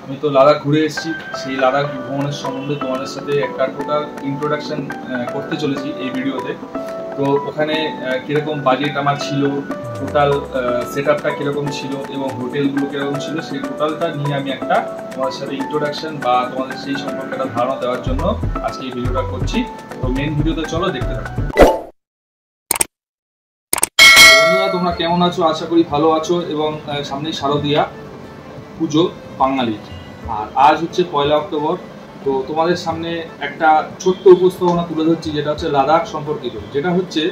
আমি তো লাদাখ ঘুরে এসেছি। সেই লাদাখ ভ্রমণের সম্বন্ধে তোমাদের সাথে একটা টোটাল ইন্ট্রোডাকশন করতে চলেছি এই ভিডিওতে। তো ওখানে কীরকম বাজেট আমার ছিল, টোটাল সেট আপটা কীরকম ছিল এবং হোটেলগুলো কীরকম ছিল, সেই টোটালটা নিয়ে আমি একটা তোমাদের সাথে ইন্ট্রোডাকশন বা তোমাদের সেই সম্পর্কে একটা ধারণা দেওয়ার জন্য আজকে এই ভিডিওটা করছি। তো মেন ভিডিওতে চলো দেখতে থাকো। বন্ধুরা, তোমরা কেমন আছো? আশা করি ভালো আছো এবং সামনেই শারদীয়া পুজো বাঙালির, আর আজ হচ্ছে 1 অক্টোবর। তো তোমাদের সামনে একটা ছোট্ট উপস্থাপনা তুলে ধরছি, যেটা হচ্ছে লাদাখ সম্পর্কিত, যেটা হচ্ছে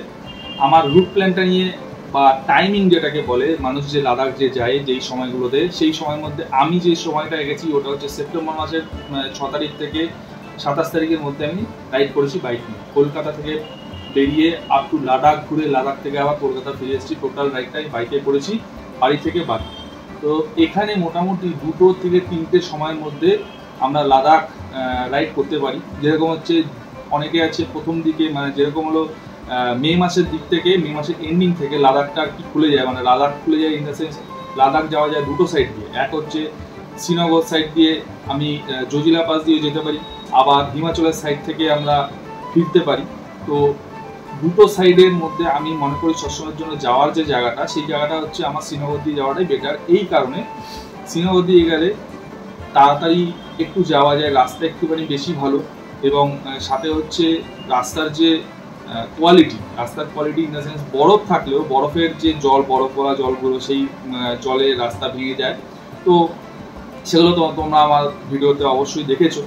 আমার রুট প্ল্যানটা নিয়ে বা টাইমিং যেটাকে বলে, মানুষ যে লাদাখ যে যায় যেই সময়গুলোতে, সেই সময়ের মধ্যে আমি যে সময়টা গেছি ওটা হচ্ছে সেপ্টেম্বর মাসের 6 তারিখ থেকে 27 তারিখের মধ্যে আমি রাইড করেছি বাইক নিয়ে। কলকাতা থেকে বেরিয়ে আপ টু লাদাখ ঘুরে লাদাখ থেকে আবার কলকাতা ফিরে এসেছি। টোটাল রাইডটা আমি বাইকে করেছি বাড়ি থেকে বাড়ি। তো এখানে মোটামুটি 2 থেকে 3টে সময়ের মধ্যে আমরা লাদাখ রাইড করতে পারি। যেরকম হচ্ছে অনেকে আছে প্রথম দিকে, মানে যেরকম হলো মে মাসের দিক থেকে, মে মাসের এন্ডিং থেকে লাদাখটা আর কি খুলে যায়, মানে লাদাখ খুলে যায় ইন দ্য সেন্স লাদাখ যাওয়া যায় দুটো সাইড দিয়ে। এক হচ্ছে শ্রীনগর সাইড দিয়ে আমি জজিলা পাস দিয়ে যেতে পারি, আবার হিমাচলের সাইড থেকে আমরা ফিরতে পারি। তো দুটো সাইডের মধ্যে আমি মনে করি সবসময়ের জন্য যাওয়ার যে জায়গাটা, সেই জায়গাটা হচ্ছে আমার শ্রীনগর দিয়ে যাওয়াটাই বেটার। এই কারণে শ্রীনগর দিয়ে গেলে তাড়াতাড়ি একটু যাওয়া যায়, রাস্তা একটুখানি বেশি ভালো, এবং সাথে হচ্ছে রাস্তার যে রাস্তার কোয়ালিটি ইন দ্য সেন্স বরফ থাকলেও বরফের যে জল, বরফ পড়া জলগুলো, সেই জলে রাস্তা ভেঙে যায়। তো সেগুলো তো তোমরা আমার ভিডিওতে অবশ্যই দেখেছো।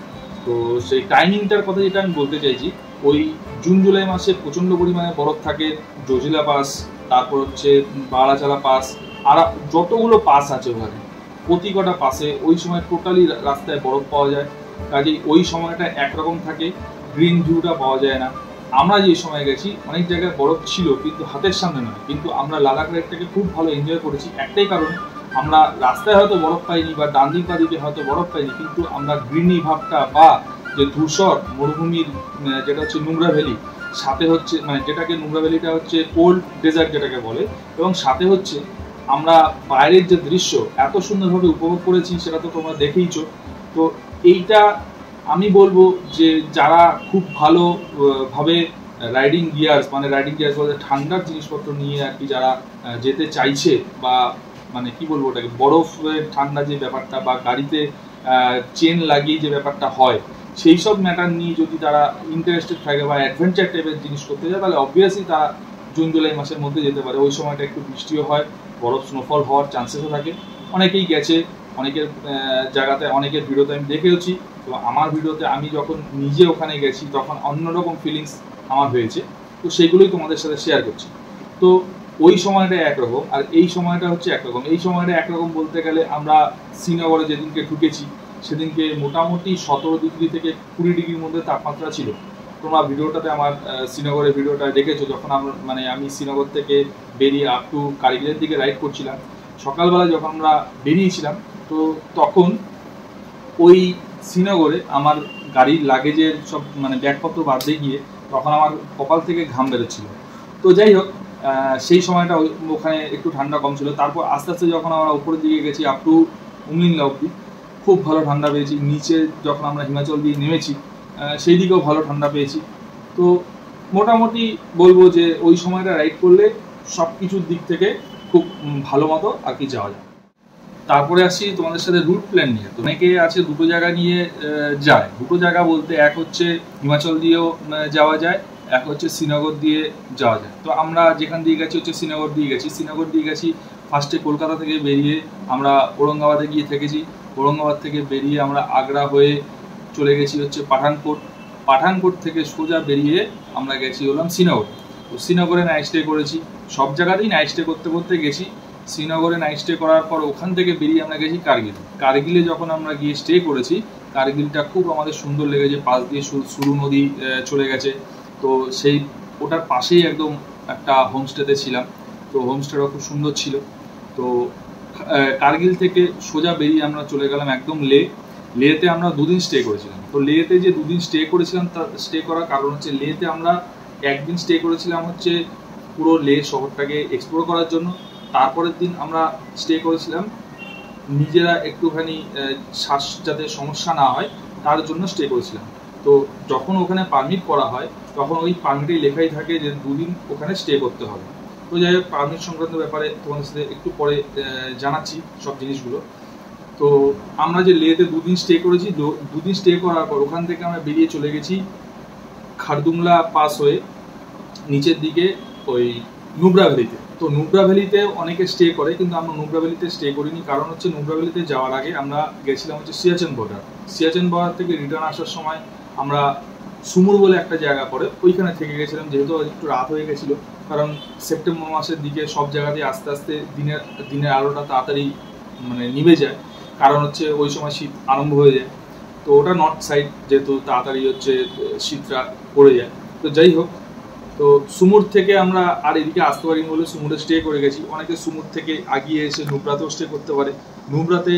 তো সেই টাইমিংটার কথা যেটা আমি বলতে চাইছি, ওই জুন জুলাই মাসে প্রচণ্ড পরিমাণে বরফ থাকে। জজিলা পাস, তারপর হচ্ছে বাড়াচালা পাস, আর যতগুলো পাস আছে ওখানে প্রতি কটা পাসে ওই সময় টোটালি রাস্তায় বরফ পাওয়া যায়। কাজেই ওই সময়টা একরকম থাকে, গ্রিন ভিউটা পাওয়া যায় না। আমরা যে সময় গেছি অনেক জায়গায় বরফ ছিল, কিন্তু হাতের সামনে নয়। কিন্তু আমরা লাদাখ রাইডটাকে খুব ভালো এনজয় করেছি একটাই কারণ, আমরা রাস্তায় হয়তো বরফ পাইনি বা ডান দিক বা দিকে হয়তো বরফ পাইনি, কিন্তু আমরা গ্রিনি ভাবটা বা যে ধূসর মরুভূমির যেটা হচ্ছে নুংরা ভ্যালি, সাথে হচ্ছে মানে যেটাকে নুংরা ভ্যালিটা হচ্ছে কোল্ড ডেজার্ট যেটাকে বলে, এবং সাথে হচ্ছে আমরা বাইরের যে দৃশ্য এত সুন্দরভাবে উপভোগ করেছি, সেটা তো তোমরা দেখেইছো। তো এইটা আমি বলবো যে যারা খুব ভালো ভাবে রাইডিং গিয়ার্স বলতে ঠান্ডার জিনিসপত্র নিয়ে আর কি যারা যেতে চাইছে, বা মানে কি বলবো ওটাকে, বরফের ঠান্ডা যে ব্যাপারটা বা গাড়িতে চেন লাগিয়ে যে ব্যাপারটা হয়, সেই সব ম্যাটার নিয়ে যদি তারা ইন্টারেস্টেড থাকে বা অ্যাডভেঞ্চার টাইপের জিনিস করতে যায়, তাহলে অবভিয়াসলি তারা জুন জুলাই মাসের মধ্যে যেতে পারে। ওই সময়টা একটু বৃষ্টিও হয়, বরফ স্নোফল হওয়ার চান্সেসও থাকে। অনেকেই গেছে, অনেকের জায়গাতে, অনেকের ভিডিওতে আমি দেখেওছি। তো আমার ভিডিওতে আমি যখন নিজে ওখানে গেছি তখন অন্যরকম ফিলিংস আমার হয়েছে, তো সেগুলোই তোমাদের সাথে শেয়ার করছি। তো ওই সময়টা একরকম আর এই সময়টা হচ্ছে একরকম। এই সময়টা একরকম বলতে গেলে আমরা শ্রীনগরে যেদিনকে ঢুকেছি সেদিনকে মোটামুটি 17 ডিগ্রি থেকে 20 ডিগ্রির মধ্যে তাপমাত্রা ছিল। তোমরা ভিডিওটাতে আমার শ্রীনগরের ভিডিওটা দেখেছো, যখন আমি শ্রীনগর থেকে বেরিয়ে আপ টু কার্গিলের দিকে রাইড করছিলাম। সকালবেলা যখন আমরা বেরিয়েছিলাম, তো তখন ওই শ্রীনগরে আমার গাড়ির লাগেজের সব মানে ব্যাগপত্র বাদ দিয়ে গিয়ে তখন আমার কপাল থেকে ঘাম বেরোচ্ছিল। তো যাই হোক, সেই সময়টা ওখানে একটু ঠান্ডা কম ছিল। তারপর আস্তে আস্তে যখন আমরা উপরের দিকে গেছি আপ টু উমলিংলা অব্দি, খুব ভালো ঠান্ডা পেয়েছি। নিচে যখন আমরা হিমাচল দিয়ে নেমেছি সেই দিকেও ভালো ঠান্ডা পেয়েছি। তো মোটামুটি বলবো যে ওই সময়টা রাইড করলে সব কিছুর দিক থেকে খুব ভালো মতো আর কি যাওয়া যায়। তারপরে আসি তোমাদের সাথে রুট প্ল্যান নিয়ে। তো অনেকে আছে দুটো জায়গা নিয়ে যায়। দুটো জায়গা বলতে এক হচ্ছে হিমাচল দিয়েও যাওয়া যায়, এক হচ্ছে শ্রীনগর দিয়ে যাওয়া যায়। তো আমরা যেখান দিয়ে গেছি হচ্ছে শ্রীনগর দিয়ে গেছি। শ্রীনগর দিয়ে গেছি ফার্স্টে কলকাতা থেকে বেরিয়ে আমরা ঔরঙ্গাবাদে গিয়ে থেকেছি। ঔরঙ্গাবাদ থেকে বেরিয়ে আমরা আগ্রা হয়ে চলে গেছি হচ্ছে পাঠানকোট। পাঠানকোট থেকে সোজা বেরিয়ে আমরা গেছি হলাম শ্রীনগর। তো শ্রীনগরে নাইট স্টে করেছি, সব জায়গাতেই নাইট স্টে করতে করতে গেছি। শ্রীনগরে নাইট স্টে করার পর ওখান থেকে বেরিয়ে আমরা গেছি কার্গিল। কার্গিলে যখন আমরা গিয়ে স্টে করেছি, কার্গিলটা খুব আমাদের সুন্দর লেগেছে। পাশ দিয়ে সুরু নদী চলে গেছে। তো সেই ওটার পাশেই একদম একটা হোমস্টেতে ছিলাম। তো হোমস্টেটাও খুব সুন্দর ছিল। তো কার্গিল থেকে সোজা বেরিয়ে আমরা চলে গেলাম একদম লেতে আমরা 2 দিন স্টে করেছিলাম। তো লেতে যে 2 দিন স্টে করেছিলাম, তার স্টে করার কারণ হচ্ছে লেতে আমরা একদিন স্টে করেছিলাম হচ্ছে পুরো লে শহরটাকে এক্সপ্লোর করার জন্য। তারপরের দিন আমরা স্টে করেছিলাম নিজেরা একটুখানি শ্বাস যাতে সমস্যা না হয় তার জন্য স্টে করেছিলাম। তো যখন ওখানে পারমিট করা হয় তখন ওই পারমিটেই লেখাই থাকে যে 2 দিন ওখানে স্টে করতে হবে। তো যাই হোক, পারমিট সংক্রান্ত ব্যাপারে তোমাদের সাথে একটু পরে জানাচ্ছি সব জিনিসগুলো। তো আমরা যে লেতে 2 দিন স্টে করেছি, 2 দিন স্টে করার পর ওখান থেকে আমরা বেরিয়ে চলে গেছি খারদুংলা পাস হয়ে নিচের দিকে ওই নুব্রা ভ্যালিতে। তো নুব্রা ভ্যালিতে অনেকে স্টে করে, কিন্তু আমরা নুব্রা ভ্যালিতে স্টে করিনি। কারণ হচ্ছে নুব্রা ভ্যালিতে যাওয়ার আগে আমরা গেছিলাম হচ্ছে সিয়াচেন বর্ডার। সিয়াচেন বর্ডার থেকে রিটার্ন আসার সময় আমরা সুমুর বলে একটা জায়গা পড়ে ওইখানে থেকে গেছিলাম, যেহেতু একটু রাত হয়ে গেছিল। কারণ সেপ্টেম্বর মাসের দিকে সব জায়গাতে আস্তে আস্তে দিনের আলোটা তাড়াতাড়ি মানে নিভে যায়, কারণ হচ্ছে ওই সময় শীত আরম্ভ হয়ে যায়। তো ওটা নর্থ সাইড, যেহেতু তাড়াতাড়ি হচ্ছে শীতটা পড়ে যায়। তো যাই হোক, তো সুমুর থেকে আমরা আর এদিকে আসতে পারিনি বলে সুমুরে স্টে করে গেছি। অনেকে সুমুর থেকে আগিয়ে এসে নুব্রাতেও স্টে করতে পারে, নুব্রাতে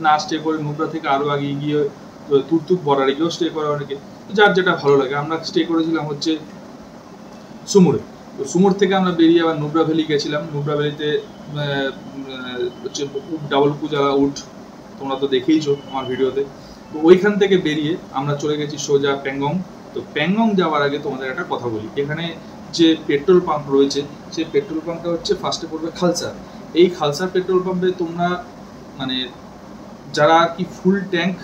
না স্টে করে নুব্রা থেকে আরও আগিয়ে গিয়ে তুর্তুক বর্ডারে গিয়েও স্টে করে অনেকে, যার যেটা ভালো লাগে। আমরা স্টে করেছিলাম হচ্ছে সুমুরে। তো সুমুর থেকে আমরা বেরিয়ে আবার নুব্রা ভ্যালি গেছিলাম। নুব্রা ভ্যালিতে হচ্ছে ডাবল পূজারা উঠ, তোমরা তো দেখেইছো আমার ভিডিওতে। তো ওইখান থেকে বেরিয়ে আমরা চলে গেছি সোজা প্যাংগং। তো প্যাংগং যাওয়ার আগে তোমাদের একটা কথা বলি, এখানে যে পেট্রোল পাম্প রয়েছে সেই পেট্রোল পাম্পটা হচ্ছে ফার্স্টে পড়বে খালসার। এই খালসার পেট্রোল পাম্পে তোমরা মানে যারা আর কি ফুল ট্যাঙ্ক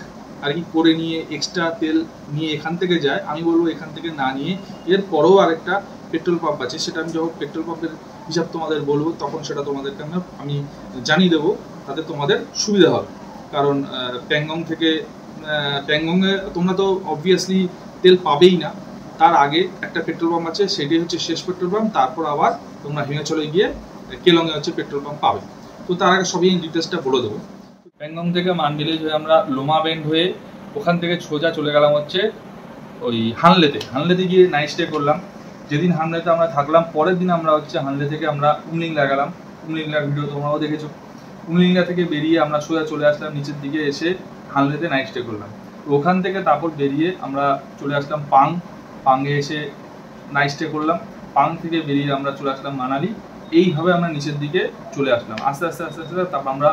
আর কি করে নিয়ে এক্সট্রা তেল নিয়ে এখান থেকে যায়, আমি বলবো এখান থেকে না নিয়ে এর পরেও আরেকটা পেট্রোল পাম্প আছে, সেটা আমি যখন পেট্রোল পাম্পের হিসাব তোমাদের বলবো তখন সেটা তোমাদেরকে আমি জানিয়ে দেবো, তাতে তোমাদের সুবিধা হবে। কারণ প্যাংগং থেকে প্যাংগংয়ে তোমরা তো অবভিয়াসলি তেল পাবেই না, তার আগে একটা পেট্রোল পাম্প আছে, সেটাই হচ্ছে শেষ পেট্রোল পাম্প। তারপর আবার তোমরা হিমাচলে গিয়ে কেলংয়ে হচ্ছে পেট্রোল পাম্প পাবে। তো তার আগে সবই ডিটেলসটা বলে দেবো। প্যাংগং থেকে মানভিলেজ হয়ে আমরা লোমা বেন্ড হয়ে ওখান থেকে সোজা চলে গেলাম হচ্ছে ওই হানলেতে গিয়ে নাইট স্টে করলাম। যেদিন হানলেতে আমরা থাকলাম, পরের দিন আমরা হচ্ছে হানলে থেকে আমরা উমলিংলা গেলাম। উমলিংলার ভিডিও তোমরাও দেখেছো। উমলিংলা থেকে বেরিয়ে আমরা সোজা চলে আসলাম নিচের দিকে, এসে হানলেতে নাইট স্টে করলাম। তো ওখান থেকে তারপর বেরিয়ে আমরা চলে আসলাম পাংয়ে এসে নাইট স্টে করলাম। পাং থেকে বেরিয়ে আমরা চলে আসলাম মানালি। এইভাবে আমরা নিচের দিকে চলে আসলাম আস্তে আস্তে আস্তে আস্তে। তারপর আমরা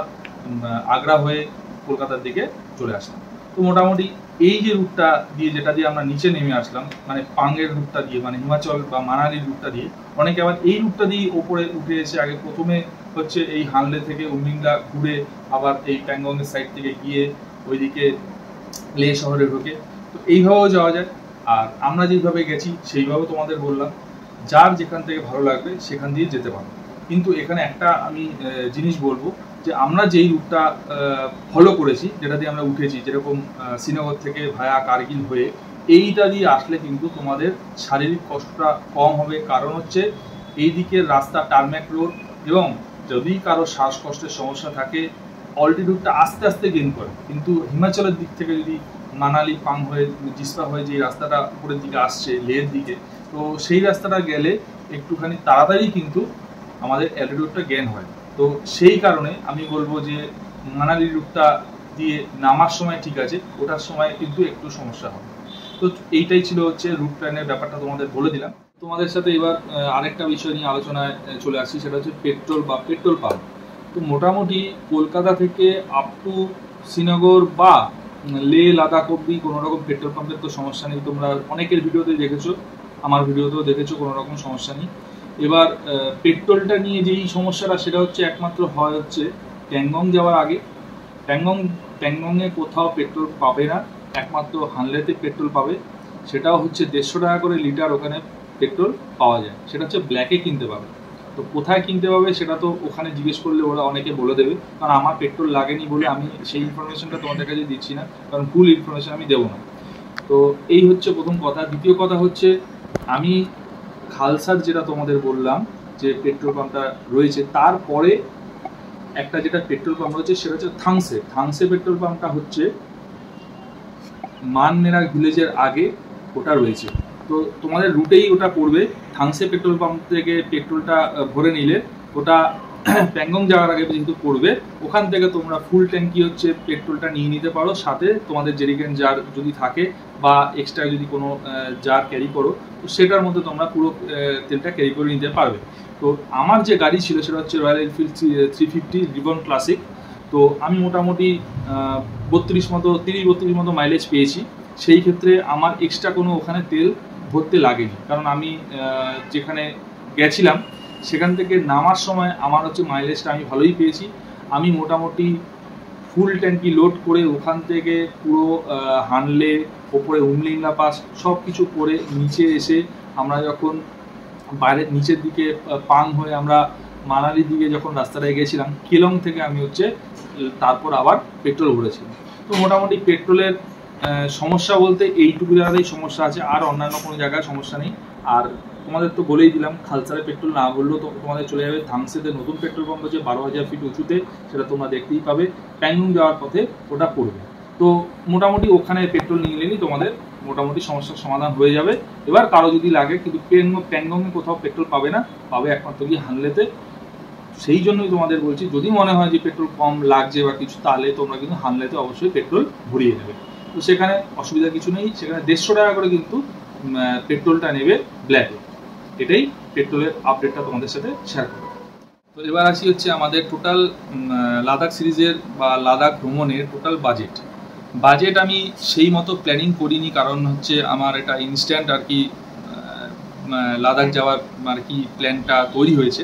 আগ্রা হয়ে কলকাতার দিকে চলে আসলাম। তো মোটামুটি এই যে রুটটা দিয়ে, যেটা দিয়ে আমরা নিচে নেমে আসলাম, মানে পাঙ্গের রুটটা দিয়ে, মানে হিমাচল বা মানালির রুটটা দিয়ে, অনেকে আবার এই রুটটা দিয়ে ওপরে উঠে এসে আগে প্রথমে হচ্ছে এই হানলে থেকে উমলিংলা ঘুরে আবার এই প্যাংগংয়ের সাইড থেকে গিয়ে ওইদিকে লে শহরে ঢোকে। তো এইভাবেও যাওয়া যায়। আর আমরা যেইভাবে গেছি সেইভাবেও তোমাদের বললাম, যার যেখান থেকে ভালো লাগবে সেখান দিয়ে যেতে পারো। কিন্তু এখানে একটা আমি জিনিস বলবো, যে আমরা যেই রুটটা ফলো করেছি, যেটা দিয়ে আমরা উঠেছি, যেরকম শ্রীনগর থেকে ভায়া কার্গিল হয়ে, এইটা দিয়ে আসলে কিন্তু তোমাদের শারীরিক কষ্টটা কম হবে। কারণ হচ্ছে এই দিকের রাস্তা টারম্যাক রোড, এবং যদি কারো শ্বাসকষ্টের সমস্যা থাকে অল্টিটিউডটা আস্তে আস্তে গেইন করে। কিন্তু হিমাচলের দিক থেকে যদি মানালি পাং হয়ে জিসপা হয়ে যে রাস্তাটা উপরের দিকে আসছে লের দিকে, তো সেই রাস্তাটা গেলে একটুখানি তাড়াতাড়ি কিন্তু আমাদের অ্যালটিটিউডটা গেইন হয়। তো সেই কারণে আমি বলবো যে মানালি রুটটা দিয়ে নামার সময় ঠিক আছে, ওঠার সময় কিন্তু একটু সমস্যা হবে। তো এইটাই ছিল হচ্ছে রুট প্ল্যানের ব্যাপারটা তোমাদের বলে দিলাম। তোমাদের সাথে এবার আরেকটা বিষয় নিয়ে আলোচনায় চলে আসছি, সেটা হচ্ছে পেট্রোল পাম্প। তো মোটামুটি কলকাতা থেকে আপ টু শ্রীনগর বা লে লাদাখ অব্দি কোনো রকম পেট্রোল পাম্পের তো সমস্যা নেই। তোমরা অনেকের ভিডিওতে দেখেছো, আমার ভিডিওতেও দেখেছো, কোনো রকম সমস্যা নেই। এবার পেট্রোলটা নিয়ে যেই সমস্যাটা, সেটা হচ্ছে একমাত্র হয় হচ্ছে প্যাংগং যাওয়ার আগে। প্যাংগংয়ে কোথাও পেট্রোল পাবে না, একমাত্র হানলেতে পেট্রোল পাবে। সেটাও হচ্ছে 150 টাকা করে লিটার ওখানে পেট্রোল পাওয়া যায়, সেটা হচ্ছে ব্ল্যাকে কিনতে পাবে। তো কোথায় কিনতে পাবে সেটা তো ওখানে জিজ্ঞেস করলে ওরা অনেকে বলে দেবে, কারণ আমার পেট্রোল লাগেনি বলে আমি সেই ইনফরমেশনটা তোমাদের কাছে দিচ্ছি না, কারণ ফুল ইনফরমেশন আমি দেবো না। তো এই হচ্ছে প্রথম কথা। দ্বিতীয় কথা হচ্ছে, আমি খালসার যেটা তোমাদের বললাম যে পেট্রোল পাম্পটা রয়েছে, তারপরে একটা যেটা পেট্রোল পাম্প রয়েছে সেটা হচ্ছে থাংসে পেট্রোল পাম্পটা হচ্ছে মানমেরাগ ভিলেজের আগে ওটা রয়েছে। তো তোমাদের রুটেই ওটা পড়বে। থাংসে পেট্রোল পাম্প থেকে পেট্রোলটা ভরে নিলে ওটা প্যাংগং যাওয়ার আগে যেহেতু পড়বে, ওখান থেকে তোমরা ফুল ট্যাঙ্কি হচ্ছে পেট্রোলটা নিয়ে নিতে পারো, সাথে তোমাদের জেরিকেন জার যদি থাকে বা এক্সট্রা যদি কোনো জার ক্যারি করো, তো সেটার মধ্যে তোমরা পুরো তেলটা ক্যারি করে নিতে পারবে। তো আমার যে গাড়ি ছিল সেটা হচ্ছে রয়্যাল এনফিল্ড 350 রিবন ক্লাসিক। তো আমি মোটামুটি 30-32 মতো মাইলেজ পেয়েছি। সেই ক্ষেত্রে আমার এক্সট্রা কোনো ওখানে তেল ভরতে লাগেনি, কারণ আমি যেখানে গেছিলাম সেখান থেকে নামার সময় আমার হচ্ছে মাইলেজটা আমি ভালোই পেয়েছি। আমি মোটামুটি ফুল ট্যাঙ্কি লোড করে ওখান থেকে পুরো হানলে ওপরে উমলিংলা পাস সব কিছু করে নিচে এসে আমরা যখন বাইরের নিচের দিকে পাং হয়ে আমরা মানালির দিকে যখন রাস্তাটায় গেছিলাম, কেলং থেকে আমি হচ্ছে তারপর আবার পেট্রোল ভরেছিলাম। তো মোটামুটি পেট্রোলের সমস্যা বলতে এইটুকু জায়গাতেই সমস্যা আছে, আর অন্যান্য কোনো জায়গায় সমস্যা নেই। আর তোমাদের তো বলেই দিলাম, খালসারে পেট্রোল না ভরলেও তো তোমাদের চলে যাবে ধামসেতে নতুন পেট্রোল পাম্প হচ্ছে 12,000 ফিট উঁচুতে, সেটা তোমরা দেখতেই পাবে। প্যাংগং যাওয়ার পথে ওটা পড়বে। তো মোটামুটি ওখানে পেট্রোল নিয়ে নিলেই তোমাদের মোটামুটি সমস্যার সমাধান হয়ে যাবে। এবার কারো যদি লাগে, কিন্তু প্যাংগংয়ে কোথাও পেট্রোল পাবে না, পাবে একমাত্র কি হানলেতে। সেই জন্যই তোমাদের বলছি, যদি মনে হয় যে পেট্রোল কম লাগছে বা কিছু, তাহলে তোমরা কিন্তু হানলেতে অবশ্যই পেট্রোল ভরিয়ে নেবে। তো সেখানে অসুবিধা কিছু নেই, সেখানে 150 টাকা করে কিন্তু পেট্রোলটা নেবে ব্ল্যাকে। এটাই পেট্রোলের আপডেটটা তোমাদের সাথে শেয়ার করব। তো এবার আসি হচ্ছে আমাদের টোটাল লাদাখ সিরিজের বা লাদাখ ভ্রমণের টোটাল বাজেট আমি সেই মতো প্ল্যানিং করিনি, কারণ হচ্ছে আমার এটা ইনস্ট্যান্ট আর কি লাদাখ যাওয়ার আর কি প্ল্যানটা তৈরি হয়েছে।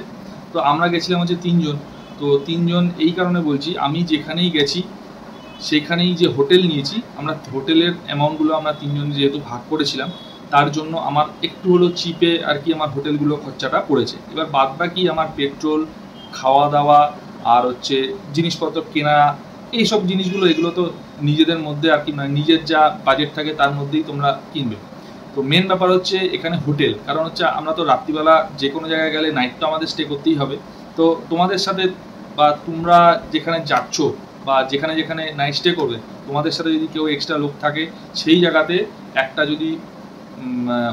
তো আমরা গেছিলাম হচ্ছে 3 জন। তো 3 জন এই কারণে বলছি, আমি যেখানেই গেছি সেখানেই যে হোটেল নিয়েছি, আমরা হোটেলের অ্যামাউন্টগুলো আমরা 3 জন যেহেতু ভাগ করেছিলাম, তার জন্য আমার একটু হলো চিপে আর কি আমার হোটেলগুলো খরচাটা পড়েছে। এবার বাদ বাকি আমার পেট্রোল, খাওয়া দাওয়া আর হচ্ছে জিনিসপত্র কেনা, এইসব জিনিসগুলো এগুলো তো নিজেদের মধ্যে আর কি, মানে নিজের যা বাজেট থাকে তার মধ্যেই তোমরা কিনবে। তো মেন ব্যাপার হচ্ছে এখানে হোটেল, কারণ হচ্ছে আমরা তো রাত্রিবেলা যে কোনো জায়গায় গেলে নাইট তো আমাদের স্টে করতেই হবে। তো তোমাদের সাথে বা তোমরা যেখানে যাচ্ছ বা যেখানে যেখানে নাইট স্টে করবে, তোমাদের সাথে যদি কেউ এক্সট্রা লোক থাকে, সেই জায়গাতে একটা যদি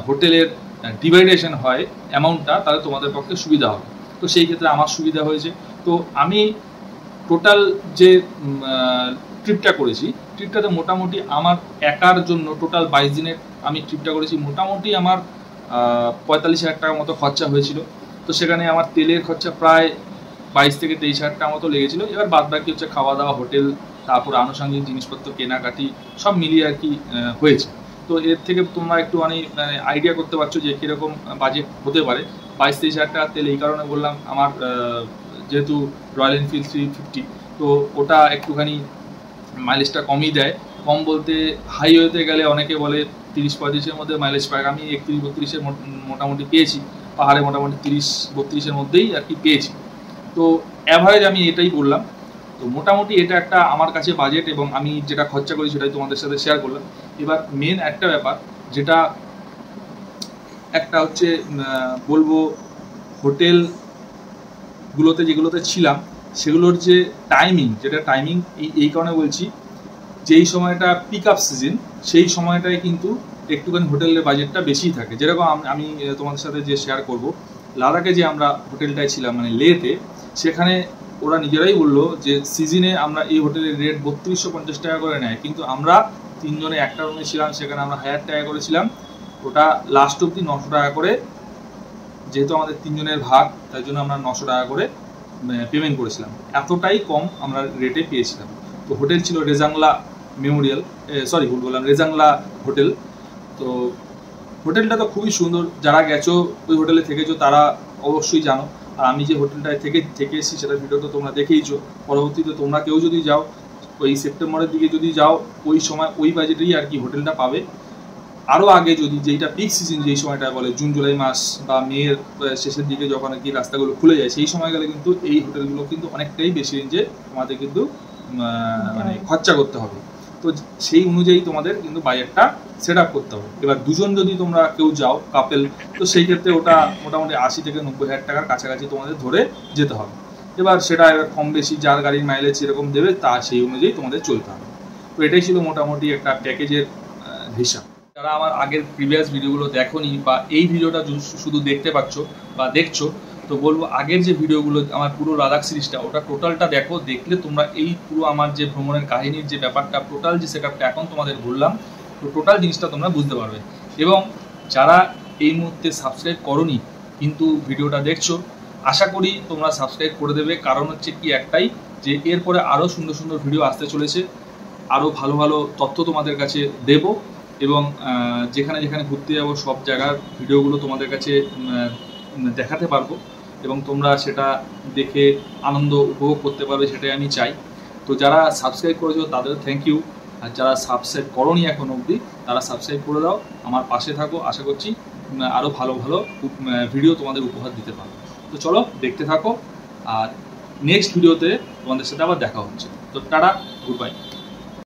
হোটেলের ডিভাইডেশন হয় অ্যামাউন্টটা, তাহলে তোমাদের পক্ষে সুবিধা হবে। তো সেই ক্ষেত্রে আমার সুবিধা হয়েছে। তো আমি টোটাল যে ট্রিপটা করেছি, ট্রিপটাতে মোটামুটি আমার একার জন্য টোটাল 22 দিনের আমি ট্রিপটা করেছি, মোটামুটি আমার 45,000 টাকার মতো খরচা হয়েছিল। তো সেখানে আমার তেলের খরচা প্রায় 22 থেকে 23,000 টাকা মতো লেগেছিল। এবার বাদ বাকি হচ্ছে খাওয়া দাওয়া, হোটেল, তারপর আনুষঙ্গিক জিনিসপত্র কেনাকাটি সব মিলিয়ে আর কি হয়েছে। তো এর থেকে তোমরা একটু মানে আইডিয়া করতে পারছো যে কীরকম বাজেট হতে পারে। 22-23,000 টাকা তেল এই কারণে বললাম, আমার যেহেতু রয়্যাল এনফিল্ড 350, তো ওটা একটুখানি মাইলেজটা কমই দেয়। কম বলতে হাইওয়েতে গেলে অনেকে বলে 30-35-এর মধ্যে মাইলেজ পায়, আমি 31-32-এর মোটামুটি পেয়েছি। পাহাড়ে মোটামুটি 30-32-এর মধ্যেই আর কি পেয়েছি। তো অ্যাভারেজ আমি এটাই বললাম। তো মোটামুটি এটা একটা আমার কাছে বাজেট, এবং আমি যেটা খরচা করি সেটাই তোমাদের সাথে শেয়ার করলাম। এবার মেন একটা ব্যাপার, যেটা একটা হচ্ছে বলবো, হোটেলগুলোতে যেগুলোতে ছিলাম সেগুলোর যে টাইমিং, যেটা টাইমিং এই কারণে বলছি, যেই সময়টা পিক আপ সিজন, সেই সময়টায় কিন্তু একটুখানি হোটেলের বাজেটটা বেশি থাকে। যেরকম আমি তোমাদের সাথে যে শেয়ার করব, লাদাখে যে আমরা হোটেলটায় ছিলাম মানে লেতে, সেখানে ওরা নিজেরাই বললো যে সিজনে আমরা এই হোটেলের রেট 3250 টাকা করে নেয়, কিন্তু আমরা 3 জনে একটা রুমে ছিলাম, সেখানে আমরা 1000 টাকা করেছিলাম। ওটা লাস্ট অবধি 900 টাকা করে, যেহেতু আমাদের 3 জনের ভাগ, তাই জন্য আমরা 900 টাকা করে পেমেন্ট করেছিলাম। এতটাই কম আমরা রেটে পেয়েছিলাম। তো হোটেল ছিল রেজাংলা মেমোরিয়াল, ভুল বললাম, রেজাংলা হোটেল। তো হোটেলটা তো খুবই সুন্দর, যারা গেছো ওই হোটেলে থেকেছো তারা অবশ্যই জানো। আর আমি যে হোটেলটায় থেকে এসেছি সেটা ভিডিও তো তোমরা দেখেইছো। পরবর্তীতে তোমরা কেউ যদি যাও, ওই সেপ্টেম্বরের দিকে যদি যাও, ওই সময় ওই বাজেটেই আর কি হোটেলটা পাবে। আরও আগে যদি, যেইটা পিক সিজন যেই সময়টা বলে জুন জুলাই মাস বা মেয়ের শেষের দিকে যখন আর কি রাস্তাগুলো খুলে যায়, সেই সময় গেলে কিন্তু এই হোটেলগুলো কিন্তু অনেকটাই বেশি রেঞ্জে তোমাদের কিন্তু মানে খরচা করতে হবে। তো সেই অনুযায়ী তোমাদের কিন্তু বাজেটটা সেট আপ করতে হবে। এবার দুজন যদি তোমরা কেউ যাও কাপেল, তো সেই ক্ষেত্রে ওটা মোটামুটি 80 থেকে 90,000 টাকার কাছাকাছি তোমাদের ধরে যেতে হবে। এবার সেটা এবার কম বেশি যার গাড়ির মাইলেজ যেরকম দেবে তা সেই অনুযায়ী তোমাদের চলতে হবে। তো এটাই ছিল মোটামুটি একটা প্যাকেজের হিসাব। যারা আমার আগের প্রিভিয়াস ভিডিওগুলো দেখোনি বা এই ভিডিওটা শুধু দেখতে পাচ্ছ বা দেখছো, তো বলবো আগের যে ভিডিওগুলো আমার পুরো লাদাখ সিরিজটা, ওটা টোটালটা দেখো। দেখলে তোমরা এই পুরো আমার যে ভ্রমণের কাহিনীর যে ব্যাপারটা, টোটাল যে সেটআপটা এখন তোমাদের বললাম, তো টোটাল জিনিসটা তোমরা বুঝতে পারবে। এবং যারা এই মুহূর্তে সাবস্ক্রাইব করোনি কিন্তু ভিডিওটা দেখছো, আশা করি তোমরা সাবস্ক্রাইব করে দেবে। কারণ হচ্ছে কি একটাই, যে এরপরে আরও সুন্দর সুন্দর ভিডিও আসতে চলেছে, আরও ভালো ভালো তথ্য তোমাদের কাছে দেব, এবং যেখানে যেখানে ঘুরতে যাবো সব জায়গার ভিডিওগুলো তোমাদের কাছে দেখাতে পারবো, এবং তোমরা সেটা দেখে আনন্দ উপভোগ করতে পারবে, সেটাই আমি চাই। তো যারা সাবস্ক্রাইব করেছো তাদের থ্যাংক ইউ, আর যারা সাবস্ক্রাইব করোনি এখন অবধি তারা সাবস্ক্রাইব করে দাও, আমার পাশে থাকো। আশা করছি আরও ভালো ভালো ভিডিও তোমাদের উপহার দিতে পারবো। তো চলো দেখতে থাকো, আর নেক্সট ভিডিওতে তোমাদের সাথে আবার দেখা হচ্ছে। তো টাটা, গুড বাই।